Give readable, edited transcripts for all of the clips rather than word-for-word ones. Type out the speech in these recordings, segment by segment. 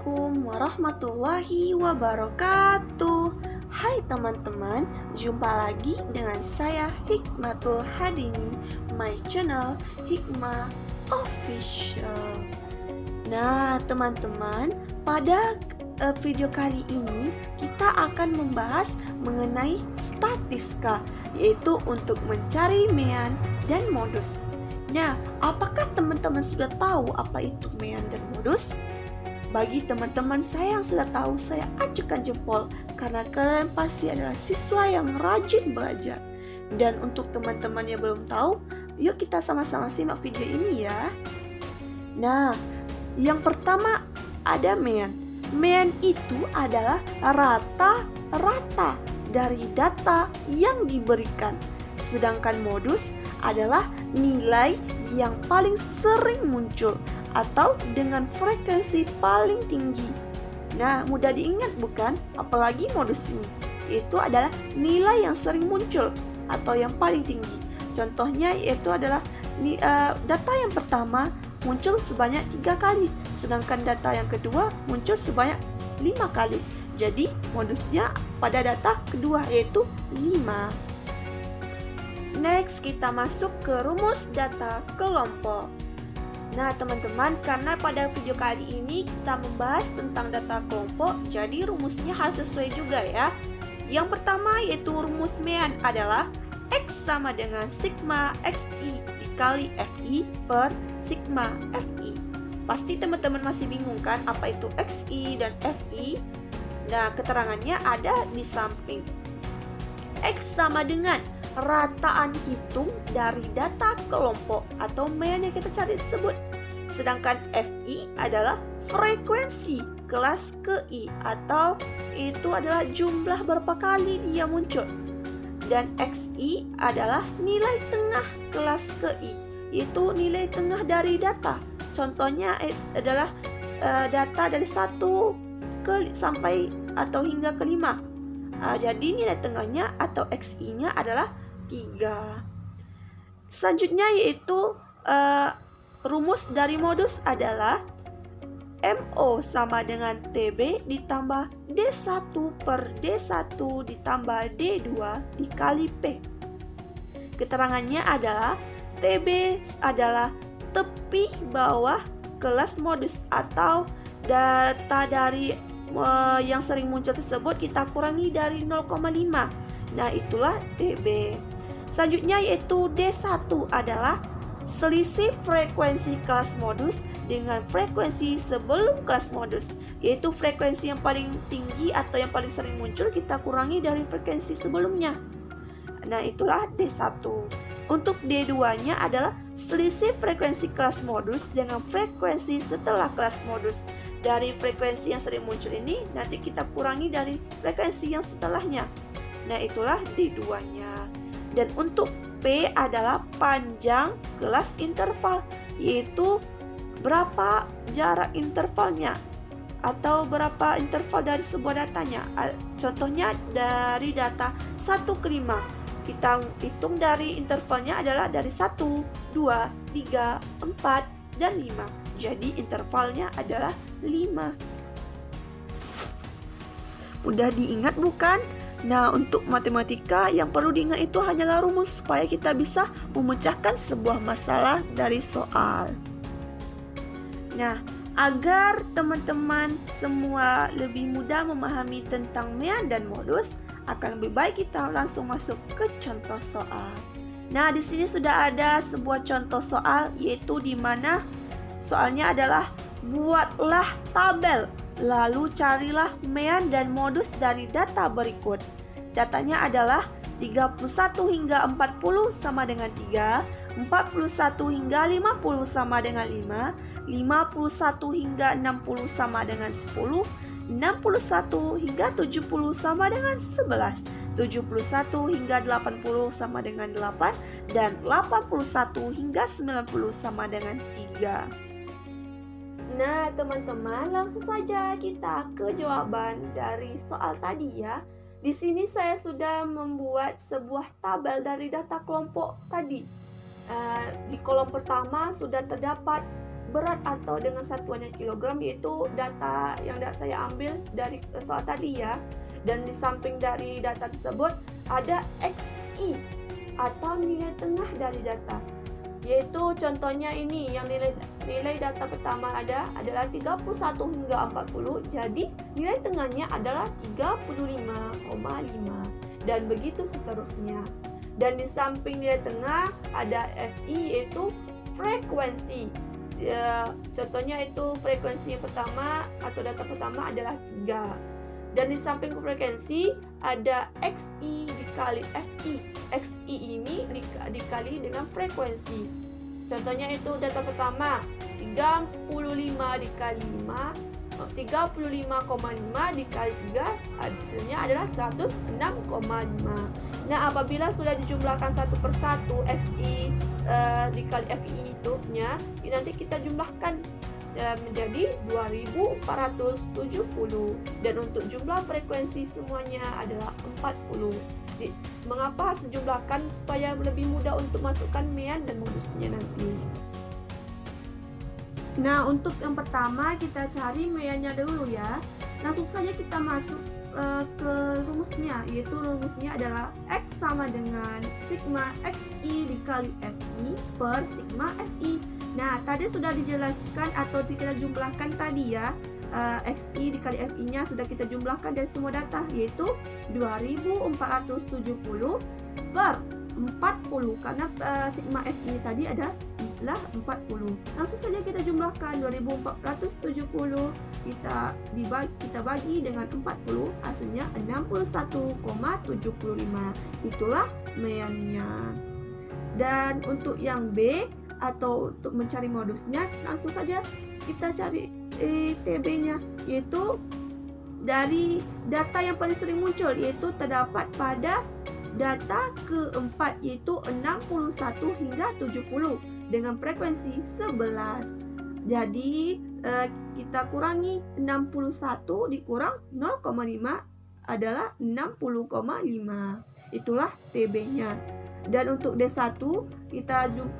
Assalamualaikum warahmatullahi wabarakatuh. Hai teman-teman, jumpa lagi dengan saya Hikmatul Hadini, my channel Hikmah Official. Nah teman-teman, pada video kali ini kita akan membahas mengenai statistika, yaitu untuk mencari mean dan modus. Nah, apakah teman-teman sudah tahu apa itu mean dan modus? Bagi teman-teman saya yang sudah tahu, saya acungkan jempol karena kalian pasti adalah siswa yang rajin belajar. Dan untuk teman-teman yang belum tahu, yuk kita sama-sama simak video ini ya. Nah, yang pertama ada mean. Mean itu adalah rata-rata dari data yang diberikan. Sedangkan modus adalah nilai yang paling sering muncul atau dengan frekuensi paling tinggi. Nah, mudah diingat bukan? Apalagi modus ini. Itu adalah nilai yang sering muncul atau yang paling tinggi. Contohnya yaitu adalah data yang pertama muncul sebanyak 3 kali, sedangkan data yang kedua muncul sebanyak 5 kali. Jadi, modusnya pada data kedua yaitu 5. Next, kita masuk ke rumus data kelompok. Nah teman-teman, karena pada video kali ini kita membahas tentang data kelompok, jadi rumusnya harus sesuai juga ya. Yang pertama yaitu rumus mean adalah X sama dengan sigma XI dikali FI per sigma FI. Pasti teman-teman masih bingung kan apa itu XI dan FI? Nah, keterangannya ada di samping. X sama dengan rataan hitung dari data kelompok atau mean yang kita cari tersebut. Sedangkan FI adalah frekuensi kelas KI atau itu adalah jumlah berapa kali dia muncul. Dan XI adalah nilai tengah kelas KI, yaitu nilai tengah dari data. Contohnya adalah data dari 1 sampai atau hingga ke 5. Jadi nilai tengahnya atau XI-nya adalah 3. Selanjutnya yaitu rumus dari modus adalah MO sama dengan TB ditambah D1 per D1 ditambah D2 dikali P. Keterangannya adalah TB adalah tepi bawah kelas modus atau data dari yang sering muncul tersebut kita kurangi dari 0,5. Nah, itulah TB. Selanjutnya yaitu D1 adalah selisih frekuensi kelas modus dengan frekuensi sebelum kelas modus, yaitu frekuensi yang paling tinggi atau yang paling sering muncul kita kurangi dari frekuensi sebelumnya. Nah, itulah D1. Untuk D2-nya adalah selisih frekuensi kelas modus dengan frekuensi setelah kelas modus. Dari frekuensi yang sering muncul ini nanti kita kurangi dari frekuensi yang setelahnya. Nah, itulah D2-nya. Dan untuk P adalah panjang kelas interval, yaitu berapa jarak intervalnya atau berapa interval dari sebuah datanya. Contohnya dari data 1 ke 5. Kita hitung dari intervalnya adalah dari 1, 2, 3, 4, dan 5. Jadi intervalnya adalah 5. Mudah diingat bukan? Nah, untuk matematika yang perlu diingat itu hanyalah rumus supaya kita bisa memecahkan sebuah masalah dari soal. Nah, agar teman-teman semua lebih mudah memahami tentang mean dan modus, akan lebih baik kita langsung masuk ke contoh soal. Nah, di sini sudah ada sebuah contoh soal, yaitu di mana soalnya adalah buatlah tabel, lalu carilah mean dan modus dari data berikut. Datanya adalah 31 hingga 40 sama dengan 3, 41 hingga 50 sama dengan 5, 51 hingga 60 sama dengan 10, 61 hingga 70 sama dengan 11, 71 hingga 80 sama dengan 8, dan 81 hingga 90 sama dengan 3. Nah teman-teman, langsung saja kita ke jawaban dari soal tadi ya. Di sini saya sudah membuat sebuah tabel dari data kelompok tadi. Di kolom pertama sudah terdapat berat atau dengan satuannya kilogram, yaitu data yang saya ambil dari soal tadi ya. Dan di samping dari data tersebut ada XI atau nilai tengah dari data, yaitu contohnya ini yang nilai data pertama adalah 31 hingga 40, jadi nilai tengahnya adalah 35,5 dan begitu seterusnya. Dan di samping nilai tengah ada FI, yaitu frekuensi. Contohnya itu frekuensi yang pertama atau data pertama adalah 3. Dan di samping frekuensi ada XI dikali FI. XI ini dikali dengan frekuensi. Contohnya itu data pertama 35 dikali 5, 35,5 dikali 3, hasilnya adalah 106,5. Nah, apabila sudah dijumlahkan satu persatu XI dikali FI nya, nanti kita jumlahkan menjadi 2470. Dan untuk jumlah frekuensi semuanya adalah 40. Mengapa harus dijumlahkan? Supaya lebih mudah untuk masukkan mean dan modusnya nanti. Nah, untuk yang pertama kita cari meannya dulu ya. Langsung saja kita masuk ke rumusnya, yaitu rumusnya adalah X sama dengan sigma XI dikali FI per sigma FI. Nah, tadi sudah dijelaskan atau kita jumlahkan tadi ya, XI dikali FI-nya sudah kita jumlahkan dari semua data, yaitu 2470 per 40, karena sigma FI tadi adalah 40. Langsung saja kita jumlahkan 2470 kita bagi dengan 40, hasilnya 61,75. Itulah meannya. Dan untuk yang B atau untuk mencari modusnya, langsung saja kita cari TB-nya, yaitu dari data yang paling sering muncul, yaitu terdapat pada data keempat, yaitu 61 hingga 70 dengan frekuensi 11. Jadi kita kurangi 61 dikurang 0,5 adalah 60,5. Itulah TB-nya. Dan untuk D1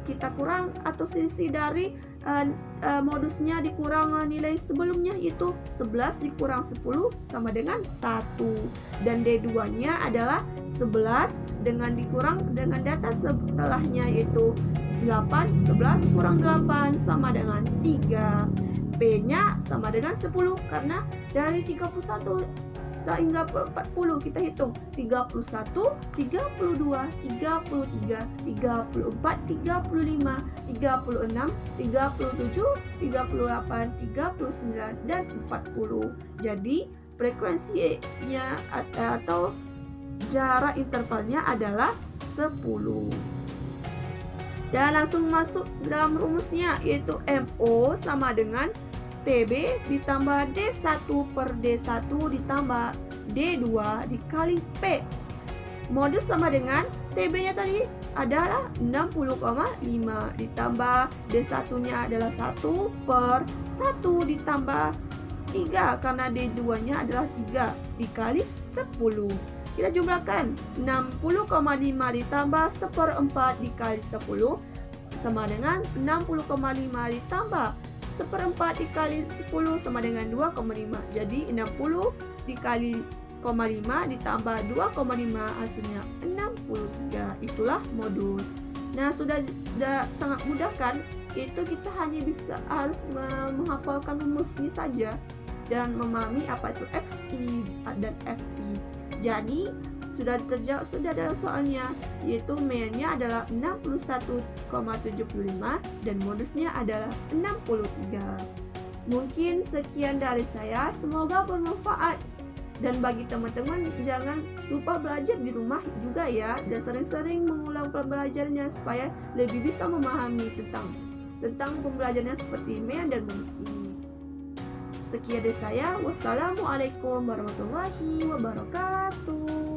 kita kurang atau sisi dari modusnya dikurang nilai sebelumnya, yaitu 11 dikurang 10 sama dengan 1. Dan D2-nya adalah 11 dengan dikurang dengan data setelahnya, yaitu 8, 11 kurang 8 sama dengan 3. P-nya sama dengan 10, karena dari 31 hingga 40 kita hitung 31, 32, 33, 34, 35, 36, 37, 38, 39, dan 40. Jadi frekuensinya atau jarak intervalnya adalah 10. Dan langsung masuk dalam rumusnya, yaitu MO sama dengan TB ditambah D1 per D1 ditambah D2 dikali P. Modus sama dengan TB-nya tadi adalah 60,5 ditambah D1-nya adalah 1 per 1 ditambah 3, karena D2-nya adalah 3 dikali 10. Kita jumlahkan 60,5 ditambah 1/4 dikali 10 sama dengan 60,5 ditambah 1/4 dikali 10 sama dengan 2,5. Jadi 60 dikali 0,5 ditambah 2,5 hasilnya 63. Itulah modus. Nah, sudah sangat mudah kan? Itu kita hanya harus menghafalkan rumusnya saja dan memahami apa itu XI dan FI. Jadi sudah dalam soalnya, yaitu meannya adalah 61,75 dan modusnya adalah 63. Mungkin sekian dari saya, semoga bermanfaat. Dan bagi teman-teman, jangan lupa belajar di rumah juga ya, dan sering-sering mengulang pembelajarannya supaya lebih bisa memahami tentang pembelajarannya seperti mean dan modus ini. Sekian dari saya, wassalamualaikum warahmatullahi wabarakatuh.